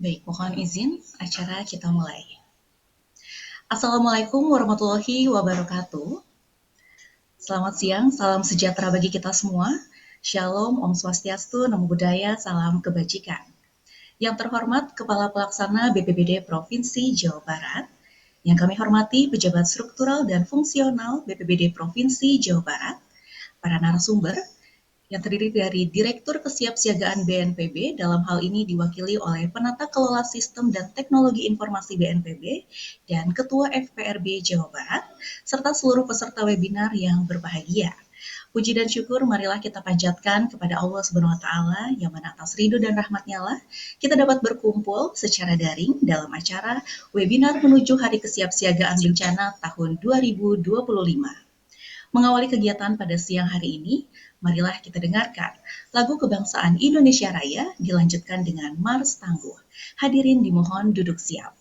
Baik, mohon izin, acara kita mulai. Assalamualaikum warahmatullahi wabarakatuh. Selamat siang, salam sejahtera bagi kita semua. Shalom, Om Swastiastu, Namo Buddhaya, salam kebajikan. Yang terhormat Kepala Pelaksana BPBD Provinsi Jawa Barat, yang kami hormati pejabat struktural dan fungsional BPBD Provinsi Jawa Barat, para narasumber, yang terdiri dari Direktur Kesiapsiagaan BNPB, dalam hal ini diwakili oleh Penata Kelola Sistem dan Teknologi Informasi BNPB, dan Ketua FPRB Jawa Barat, serta seluruh peserta webinar yang berbahagia. Puji dan syukur marilah kita panjatkan kepada Allah Subhanahu wa Ta'ala, yang mana atas ridho dan rahmat-Nya lah kita dapat berkumpul secara daring dalam acara webinar menuju Hari Kesiapsiagaan Bencana tahun 2025. Mengawali kegiatan pada siang hari ini, marilah kita dengarkan lagu kebangsaan Indonesia Raya dilanjutkan dengan Mars Tangguh. Hadirin dimohon duduk siap.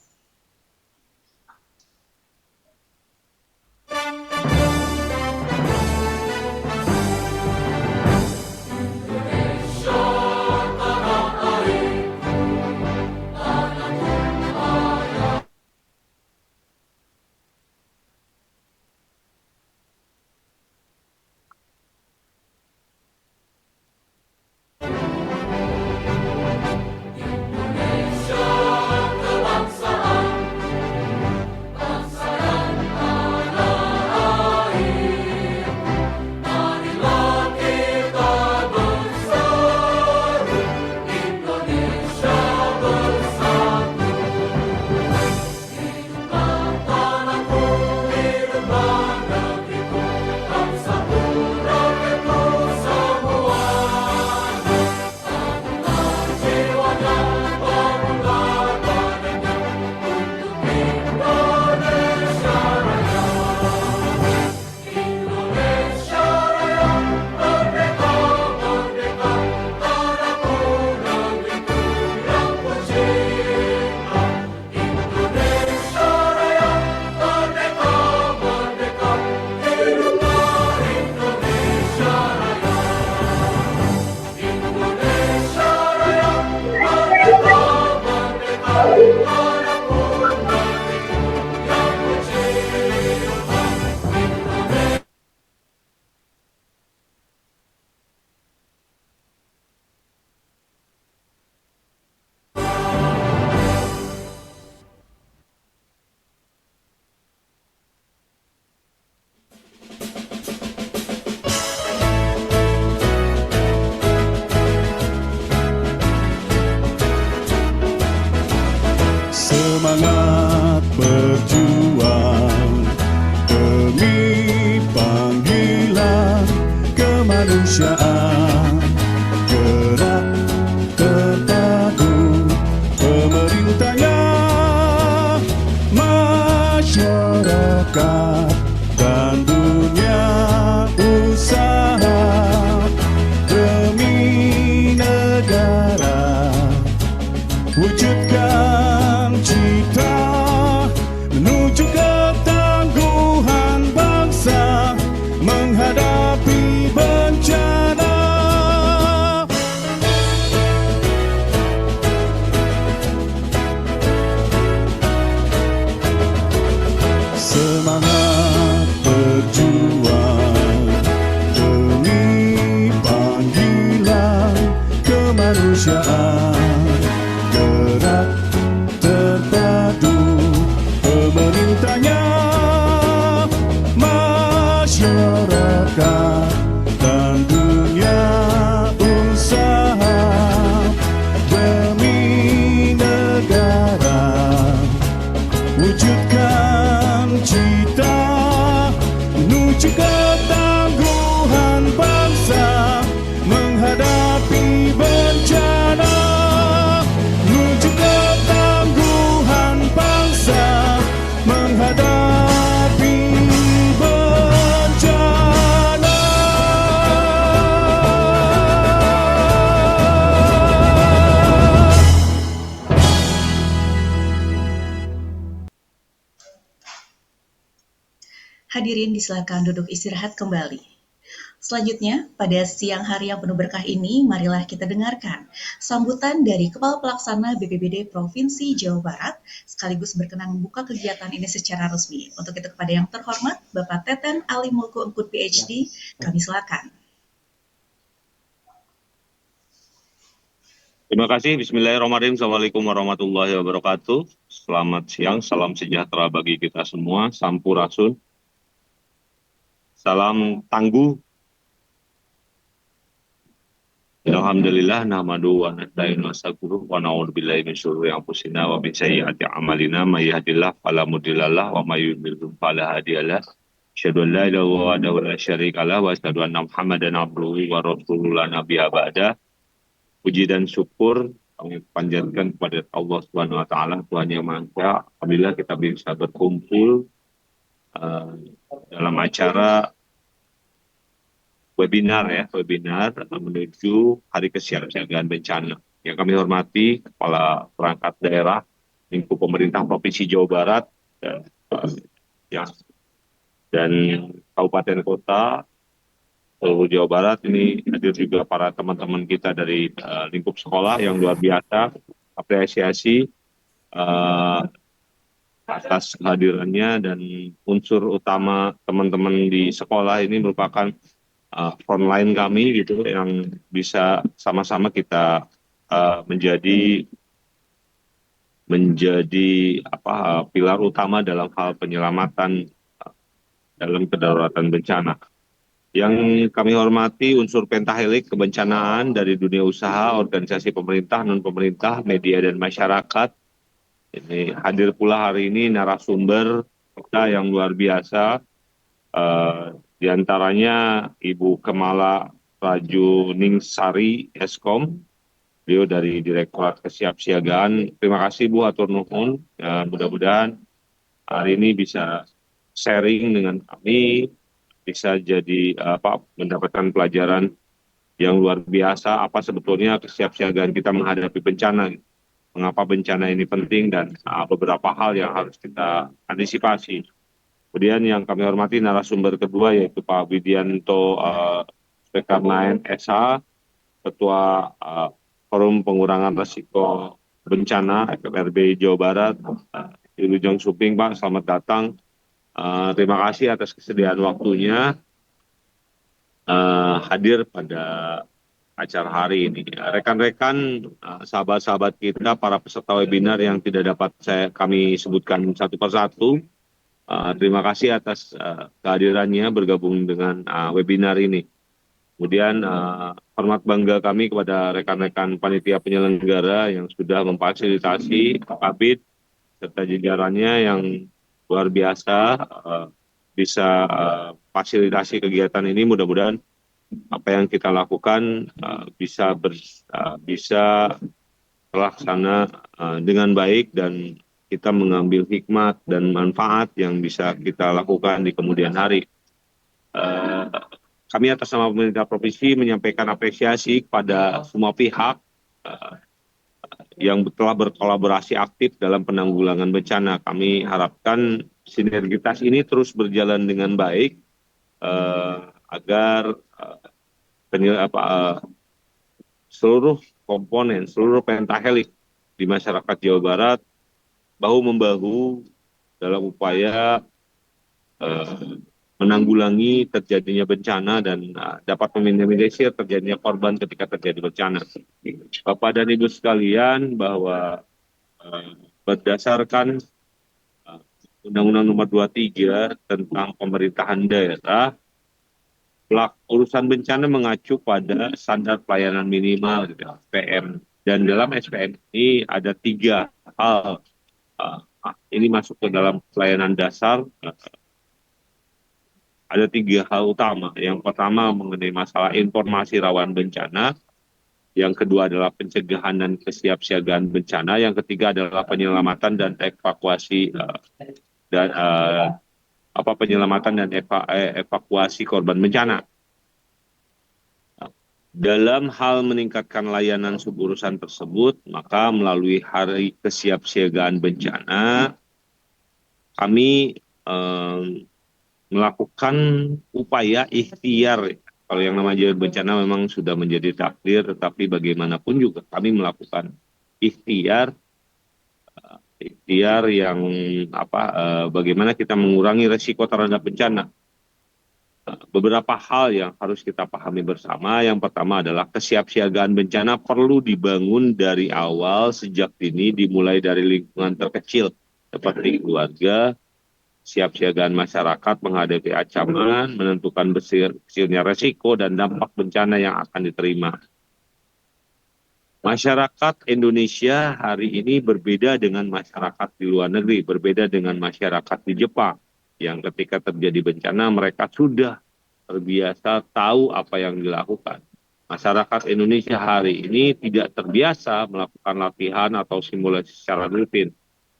Semangat berjuang demi panggilan kemanusiaan, gerak terpadu pemerintahnya, masyarakat dan dunia usaha demi negara, wujudkan cita menuju ketangguhan bangsa menghadapi bencana. Semangat berjuang demi panggilan kemanusiaan, gerak terpadu pemerintahnya, masyarakat dan dunia usaha demi negara, wujudkan cita menuju ketangguhan bangsa menghadapi bencana, menuju ketangguhan bangsa menghadapi bencana. Hadirin disilakan duduk istirahat kembali. Selanjutnya, pada siang hari yang penuh berkah ini, marilah kita dengarkan sambutan dari Kepala Pelaksana BPBD Provinsi Jawa Barat, sekaligus berkenan membuka kegiatan ini secara resmi. Untuk itu kepada yang terhormat, Bapak Teten Ali Mulku Engkut PhD, kami silakan. Terima kasih. Bismillahirrahmanirrahim. Assalamualaikum warahmatullahi wabarakatuh. Selamat siang, salam sejahtera bagi kita semua. Sampurasun. Salam tangguh. Alhamdulillah nahmadu wa nasta'inu wa nastaghfiruh wa na'udzu billahi min syururi anfusina wa min sayyiati a'malina may yahdihillahu fala mudhillalah wa may yudhlil fala hadiyalah. Asyhadu an la ilaha illallah wahdahu la syarika lah wa asyhadu anna Muhammadan abduhu wa rasuluhu la nabiyya ba'da. Puji dan syukur kami panjatkan kepada Allah Subhanahu wa taala, Tuhan Yang Maha Esa. Alhamdulillah kita bisa berkumpul dalam acara webinar menuju Hari Kesiapsiagaan Bencana. Yang kami hormati Kepala Perangkat Daerah lingkup pemerintah Provinsi Jawa Barat dan kabupaten kota seluruh Jawa Barat. Ini hadir juga para teman-teman kita dari lingkup sekolah yang luar biasa. Apresiasi atas kehadirannya, dan unsur utama teman-teman di sekolah ini merupakan frontline kami gitu, yang bisa sama-sama kita menjadi pilar utama dalam hal penyelamatan dalam kedaruratan bencana. Yang kami hormati unsur pentahelik kebencanaan dari dunia usaha, organisasi pemerintah, non-pemerintah, media, dan masyarakat. Ini hadir pula hari ini narasumber kita yang luar biasa. Di antaranya Ibu Kemala Rajuningsari Eskom, beliau dari Direktorat Kesiapsiagaan. Terima kasih Bu, atur nuhun. Mudah-mudahan hari ini bisa sharing dengan kami, bisa jadi mendapatkan pelajaran yang luar biasa apa sebetulnya kesiapsiagaan kita menghadapi bencana, mengapa bencana ini penting, dan beberapa hal yang harus kita antisipasi. Kemudian yang kami hormati narasumber kedua yaitu Pak Widianto Spekarnain SH, Ketua Forum Pengurangan Risiko Bencana FFRB Jawa Barat. Ilujeng Suping Pak, selamat datang. Terima kasih atas kesediaan waktunya hadir pada acara hari ini. Rekan-rekan, sahabat-sahabat kita, para peserta webinar yang tidak dapat kami sebutkan satu persatu, terima kasih atas kehadirannya bergabung dengan webinar ini. Kemudian hormat bangga kami kepada rekan-rekan panitia penyelenggara yang sudah memfasilitasi Kabid serta jajarannya yang luar biasa bisa fasilitasi kegiatan ini. Mudah-mudahan apa yang kita lakukan bisa terlaksana dengan baik, dan kita mengambil hikmat dan manfaat yang bisa kita lakukan di kemudian hari. Kami atas nama pemerintah provinsi menyampaikan apresiasi kepada semua pihak yang telah berkolaborasi aktif dalam penanggulangan bencana. Kami harapkan sinergitas ini terus berjalan dengan baik agar seluruh komponen, seluruh pentahelik di masyarakat Jawa Barat bahu-membahu dalam upaya menanggulangi terjadinya bencana dan dapat meminimalisir terjadinya korban ketika terjadi bencana. Bapak dan Ibu sekalian, bahwa berdasarkan Undang-Undang Nomor 23 tentang pemerintahan daerah, urusan bencana mengacu pada standar pelayanan minimal SPM, dan dalam SPM ini ada 3 hal. Ini masuk ke dalam pelayanan dasar. Ada 3 hal utama. Yang pertama mengenai masalah informasi rawan bencana. Yang kedua adalah pencegahan dan kesiapsiagaan bencana. Yang ketiga adalah penyelamatan dan evakuasi evakuasi korban bencana. Dalam hal meningkatkan layanan suburusan tersebut, maka melalui Hari Kesiapsiagaan Bencana, kami melakukan upaya ikhtiar Kalau yang namanya bencana memang sudah menjadi takdir, tetapi bagaimanapun juga kami melakukan ikhtiar, ikhtiar yang bagaimana kita mengurangi resiko terhadap bencana. Beberapa hal yang harus kita pahami bersama. Yang pertama adalah kesiapsiagaan bencana perlu dibangun dari awal sejak dini, dimulai dari lingkungan terkecil seperti keluarga, siapsiagaan masyarakat menghadapi ancaman, menentukan besarnya resiko dan dampak bencana yang akan diterima. Masyarakat Indonesia hari ini berbeda dengan masyarakat di luar negeri, berbeda dengan masyarakat di Jepang, yang ketika terjadi bencana mereka sudah terbiasa tahu apa yang dilakukan. Masyarakat Indonesia hari ini tidak terbiasa melakukan latihan atau simulasi secara rutin.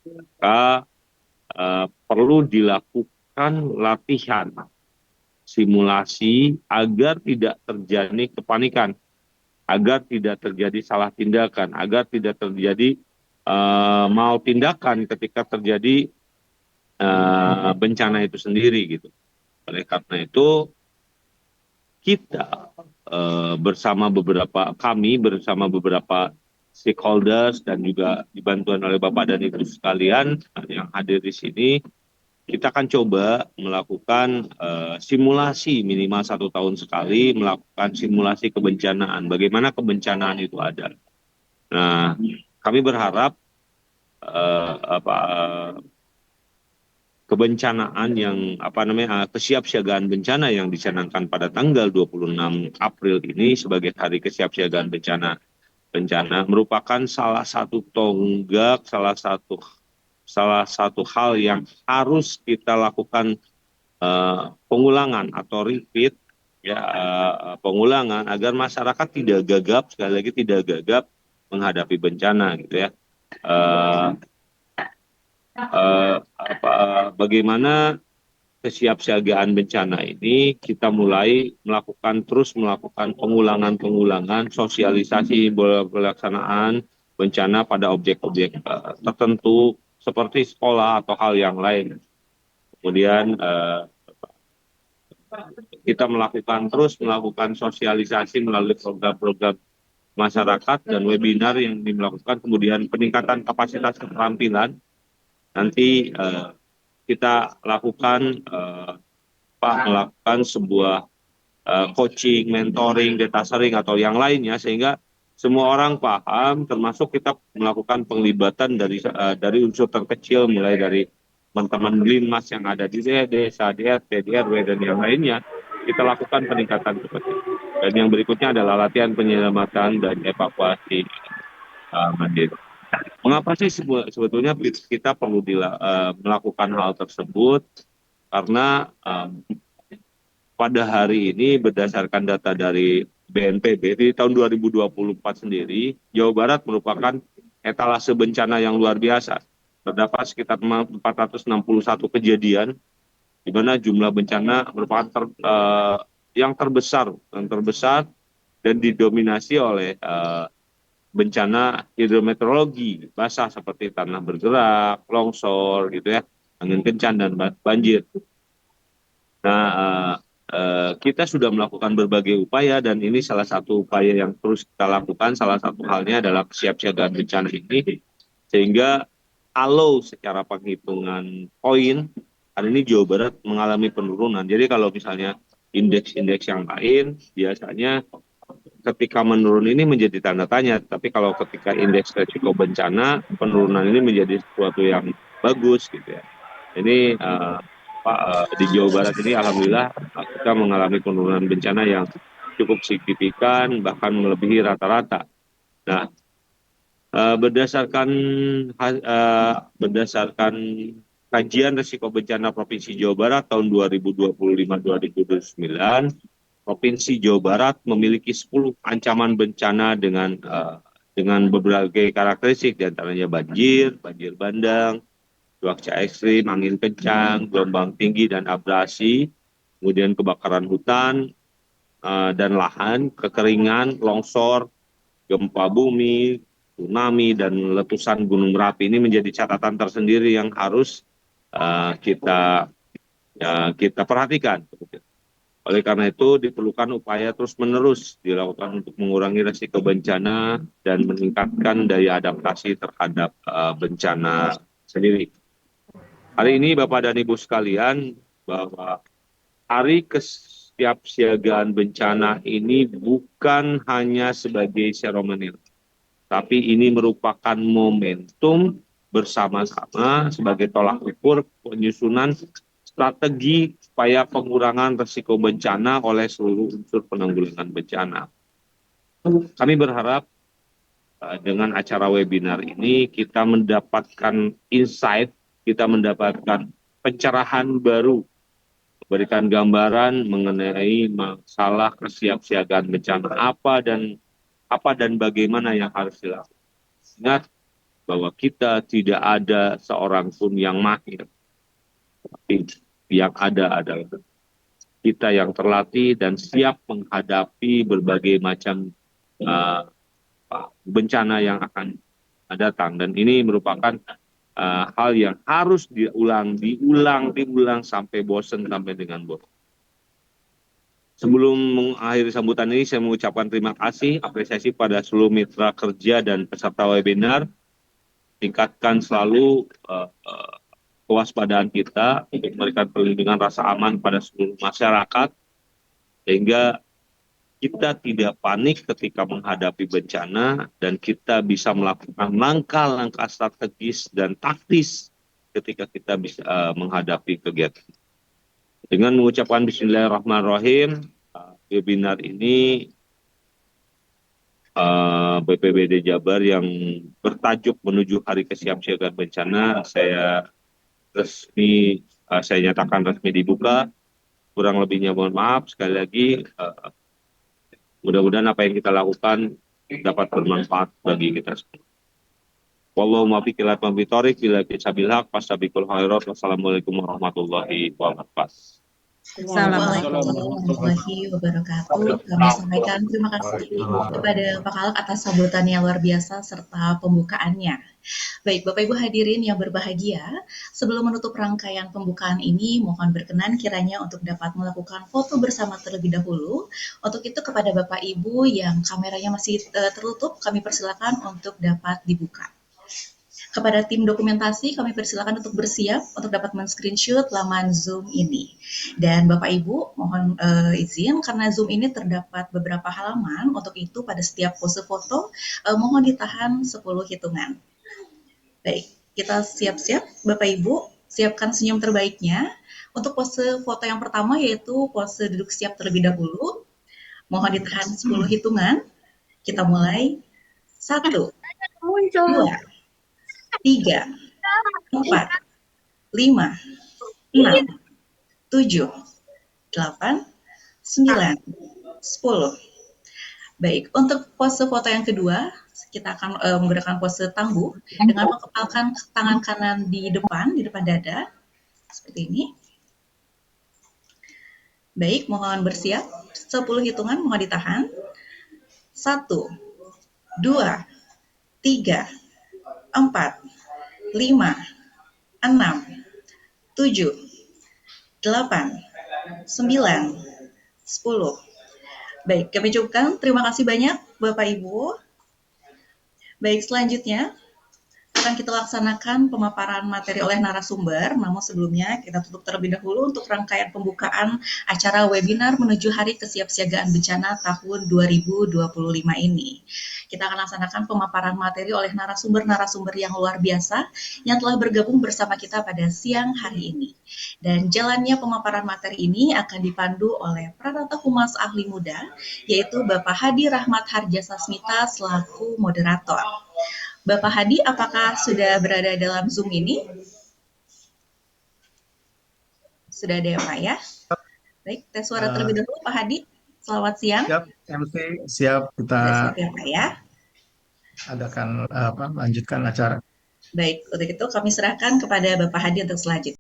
Maka perlu dilakukan latihan simulasi agar tidak terjadi kepanikan, agar tidak terjadi salah tindakan, agar tidak terjadi mal tindakan ketika terjadi bencana itu sendiri gitu. Oleh karena itu kita bersama beberapa stakeholders dan juga dibantuan oleh Bapak dan Ibu sekalian yang hadir di sini, kita akan coba melakukan simulasi minimal 1 tahun sekali, melakukan simulasi kebencanaan. Bagaimana kebencanaan itu ada. Nah, kami berharap kebencanaan yang kesiapsiagaan bencana yang dicanangkan pada tanggal 26 April ini sebagai Hari Kesiapsiagaan Bencana merupakan salah satu tonggak, salah satu hal yang harus kita lakukan pengulangan atau repeat pengulangan agar masyarakat tidak gagap, sekali lagi tidak gagap menghadapi bencana gitu ya. Bagaimana kesiapsiagaan bencana ini kita mulai terus melakukan pengulangan sosialisasi pelaksanaan bencana pada objek-objek tertentu seperti sekolah atau hal yang lain. Kemudian kita terus melakukan sosialisasi melalui program-program masyarakat dan webinar yang dilakukan, kemudian peningkatan kapasitas keterampilan. Nanti kita melakukan sebuah coaching, mentoring, data sharing atau yang lainnya sehingga semua orang paham, termasuk kita melakukan penglibatan dari unsur terkecil mulai dari teman-teman Linmas yang ada di desa, DRT, DRW dan yang lainnya. Kita lakukan peningkatan seperti itu. Dan yang berikutnya adalah latihan penyelamatan dan evakuasi mandiri. Mengapa sih sebetulnya kita perlu melakukan hal tersebut? Karena pada hari ini berdasarkan data dari BNPB di tahun 2024 sendiri, Jawa Barat merupakan etalase bencana yang luar biasa. Terdapat sekitar 461 kejadian, di mana jumlah bencana merupakan yang terbesar dan didominasi oleh bencana hidrometeorologi basah seperti tanah bergerak, longsor gitu ya, angin kencang dan banjir. Nah, kita sudah melakukan berbagai upaya dan ini salah satu upaya yang terus kita lakukan. Salah satu halnya adalah kesiapsiagaan bencana ini, sehingga kalau secara penghitungan poin hari ini Jawa Barat mengalami penurunan. Jadi kalau misalnya indeks-indeks yang lain biasanya ketika menurun ini menjadi tanda tanya, tapi kalau ketika indeks resiko bencana, penurunan ini menjadi sesuatu yang bagus gitu ya. Ini di Jawa Barat ini alhamdulillah kita mengalami penurunan bencana yang cukup signifikan, bahkan melebihi rata-rata. Nah, berdasarkan kajian risiko bencana Provinsi Jawa Barat tahun 2025-2029, Provinsi Jawa Barat memiliki 10 ancaman bencana dengan berbagai karakteristik, diantaranya banjir bandang, cuaca ekstrim, angin kencang, gelombang tinggi dan abrasi, kemudian kebakaran hutan dan lahan, kekeringan, longsor, gempa bumi, tsunami, dan letusan Gunung Merapi. Ini menjadi catatan tersendiri yang harus kita perhatikan. Oleh karena itu, diperlukan upaya terus-menerus dilakukan untuk mengurangi risiko bencana dan meningkatkan daya adaptasi terhadap bencana sendiri. Hari ini, Bapak dan Ibu sekalian, bahwa Hari Kesiapsiagaan Bencana ini bukan hanya sebagai seremonial, tapi ini merupakan momentum bersama-sama sebagai tolak ukur penyusunan strategi supaya pengurangan risiko bencana oleh seluruh unsur penanggulangan bencana. Kami berharap dengan acara webinar ini kita mendapatkan insight, kita mendapatkan pencerahan baru, memberikan gambaran mengenai masalah kesiapsiagaan bencana apa dan bagaimana yang harus dilakukan. Ingat bahwa kita tidak ada seorang pun yang mahir, tapi yang ada adalah kita yang terlatih dan siap menghadapi berbagai macam bencana yang akan datang. Dan ini merupakan hal yang harus diulang sampai bosan, sampai dengan bosan. Sebelum mengakhiri sambutan ini, saya mengucapkan terima kasih, apresiasi pada seluruh mitra kerja dan peserta webinar. Tingkatkan selalu kewaspadaan kita untuk memberikan perlindungan rasa aman pada seluruh masyarakat, sehingga kita tidak panik ketika menghadapi bencana dan kita bisa melakukan langkah-langkah strategis dan taktis ketika kita bisa menghadapi kegiatan. Dengan mengucapkan Bismillahirrahmanirrahim, webinar ini BPBD Jabar yang bertajuk menuju Hari Kesiapsiagaan Bencana, saya nyatakan resmi dibuka. Kurang lebihnya mohon maaf. Sekali lagi, mudah-mudahan apa yang kita lakukan dapat bermanfaat bagi kita semua. Wallahu muwaffiq ila aqwamit thoriq, bila bisabil haq, fastabiqul khairat. Wassalamualaikum warahmatullahi wabarakatuh. Assalamualaikum warahmatullahi wabarakatuh. Kami sampaikan terima kasih kepada Pak Kalak atas sambutannya yang luar biasa serta pembukaannya. Baik, Bapak Ibu hadirin yang berbahagia, sebelum menutup rangkaian pembukaan ini, mohon berkenan kiranya untuk dapat melakukan foto bersama terlebih dahulu. Untuk itu kepada Bapak Ibu yang kameranya masih tertutup, kami persilakan untuk dapat dibuka. Kepada tim dokumentasi, kami persilakan untuk bersiap untuk dapat men-screenshot laman Zoom ini. Dan Bapak Ibu, mohon izin karena Zoom ini terdapat beberapa halaman, untuk itu pada setiap pose foto, mohon ditahan 10 hitungan. Baik, kita siap-siap, Bapak Ibu, siapkan senyum terbaiknya. Untuk pose foto yang pertama yaitu pose duduk siap terlebih dahulu. Mohon ditahan 10 hitungan. Kita mulai. 1, 2, 3, 4, 5, 6, 7, 8, 9, 10. Baik, untuk pose foto yang kedua, kita akan menggunakan pose tangguh dengan mengepalkan tangan kanan di depan dada, seperti ini. Baik, mohon bersiap. 10 hitungan mohon ditahan. 1, 2, 3, 4, 5, 6, 7, 8, 9, 10. Baik, kami cukupkan. Terima kasih banyak Bapak Ibu. Baik, selanjutnya akan kita laksanakan pemaparan materi oleh narasumber, namun sebelumnya kita tutup terlebih dahulu untuk rangkaian pembukaan acara webinar menuju Hari Kesiapsiagaan Bencana tahun 2025 ini. Kita akan laksanakan pemaparan materi oleh narasumber-narasumber yang luar biasa yang telah bergabung bersama kita pada siang hari ini. Dan jalannya pemaparan materi ini akan dipandu oleh Pranata Humas Ahli Muda, yaitu Bapak Hadi Rahmat Harjasasmita selaku moderator. Bapak Hadi, apakah sudah berada dalam Zoom ini? Sudah ada ya Pak ya? Baik, tes suara terlebih dahulu Pak Hadi. Selamat siang. Siap, MC, siap kita Sudah siap ya Pak ya? adakan lanjutkan acara. Baik, untuk itu kami serahkan kepada Bapak Hadi untuk selanjutnya.